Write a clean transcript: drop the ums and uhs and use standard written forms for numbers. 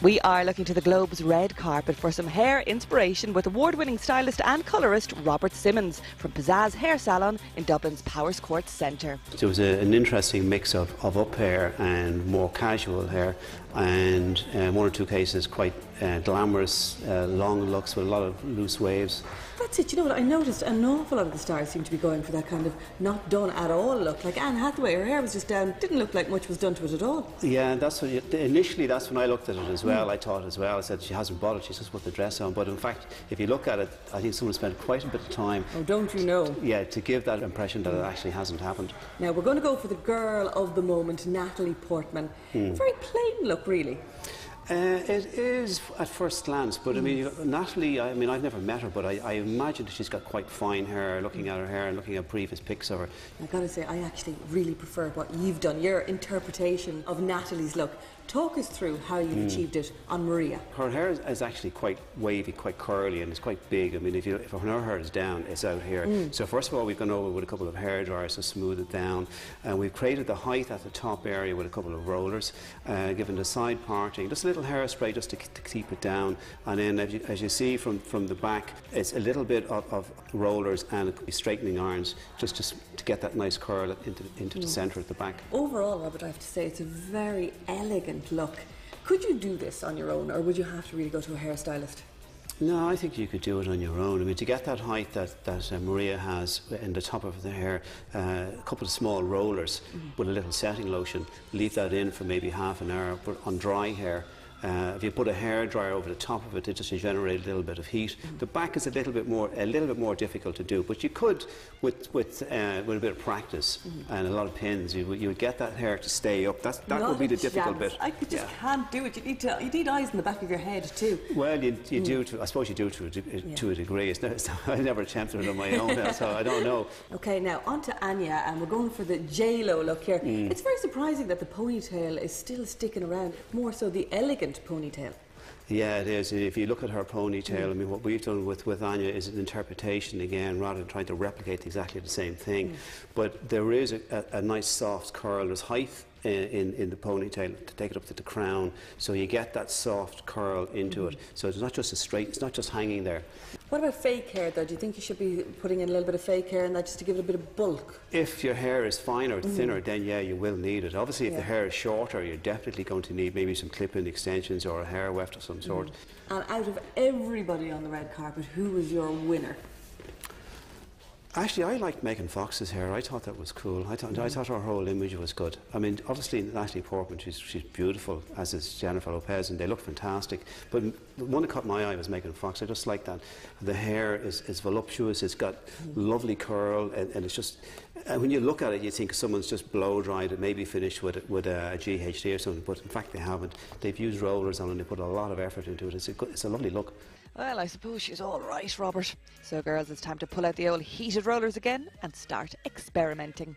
We are looking to the Globe's red carpet for some hair inspiration with award-winning stylist and colourist Robert Simmons from Pzazz Hair Salon in Dublin's Powers Court Centre. There was an interesting mix of up hair and more casual hair, and one or two cases quite glamorous, long looks with a lot of loose waves. That's it. You know what? I noticed an awful lot of the stars seem to be going for that kind of not done at all look. Like Anne Hathaway, her hair was just down. Didn't look like much was done to it at all. Yeah, that's what initially that's when I looked at it as well. I thought as well. I said she hasn't bought it. She's just put the dress on. But in fact, if you look at it, I think someone spent quite a bit of time. Oh, don't you know? Yeah, to give that impression that it actually hasn't happened. Now we're going to go for the girl of the moment, Natalie Portman. Very plain look, really. It is at first glance, but I mean, Natalie, I mean, I've never met her, but I imagine that she's got quite fine hair, looking at her hair and looking at previous pics of her. I've got to say, I actually really prefer what you've done, your interpretation of Natalie's look. Talk us through how you've achieved it on Maria. Her hair is actually quite wavy, quite curly, and it's quite big. I mean, if her hair is down, it's out here. So first of all, we've gone over with a couple of hair dryers to smooth it down, and we've created the height at the top area with a couple of rollers, given the side parting, just a little hairspray just to keep it down, and then as you see from the back, it's a little bit of rollers and straightening irons just to get that nice curl into the centre at the back. Overall, Robert, I have to say it's a very elegant look. Could you do this on your own, or would you have to really go to a hairstylist? No, I think you could do it on your own. I mean, to get that height that Maria has in the top of the hair, a couple of small rollers with a little setting lotion, leave that in for maybe half an hour. But on dry hair, if you put a hair dryer over the top of it, it just generates a little bit of heat. The back is a little bit more difficult to do, but you could, with a bit of practice and a lot of pins, you would get that hair to stay up. That would be the difficult bit. I just can't do it. You need eyes in the back of your head too. Well, you do. I suppose you do to a degree. I never attempted it on my own, so I don't know. Okay, now on to Anya, and we're going for the J-Lo look here. It's very surprising that the ponytail is still sticking around. More so the elegant ponytail. Yeah, it is. If you look at her ponytail, I mean, what we've done with Anya is an interpretation again, rather than trying to replicate exactly the same thing. But there is a nice soft curl. There's height in the ponytail to take it up to the crown, so you get that soft curl into it. So it's not just a straight, it's not just hanging there. What about fake hair though? Do you think you should be putting in a little bit of fake hair in that just to give it a bit of bulk? If your hair is finer, thinner, then yeah, you will need it. Obviously, if the hair is shorter, you're definitely going to need maybe some clip-in extensions or a hair weft of some sort. And out of everybody on the red carpet, who was your winner? Actually, I liked Megan Fox's hair. I thought that was cool. I thought her whole image was good. I mean, obviously Natalie Portman, she's beautiful, as is Jennifer Lopez, and they look fantastic. But the one that caught my eye was Megan Fox. I just like that. The hair is voluptuous. It's got lovely curl, and it's just. When you look at it, you think someone's just blow dried it, maybe finished with a GHD or something. But in fact, they haven't. They've used rollers on it. And they put a lot of effort into it. It's a lovely look. Well, I suppose she's all right, Robert. So girls, it's time to pull out the old heated rollers again and start experimenting.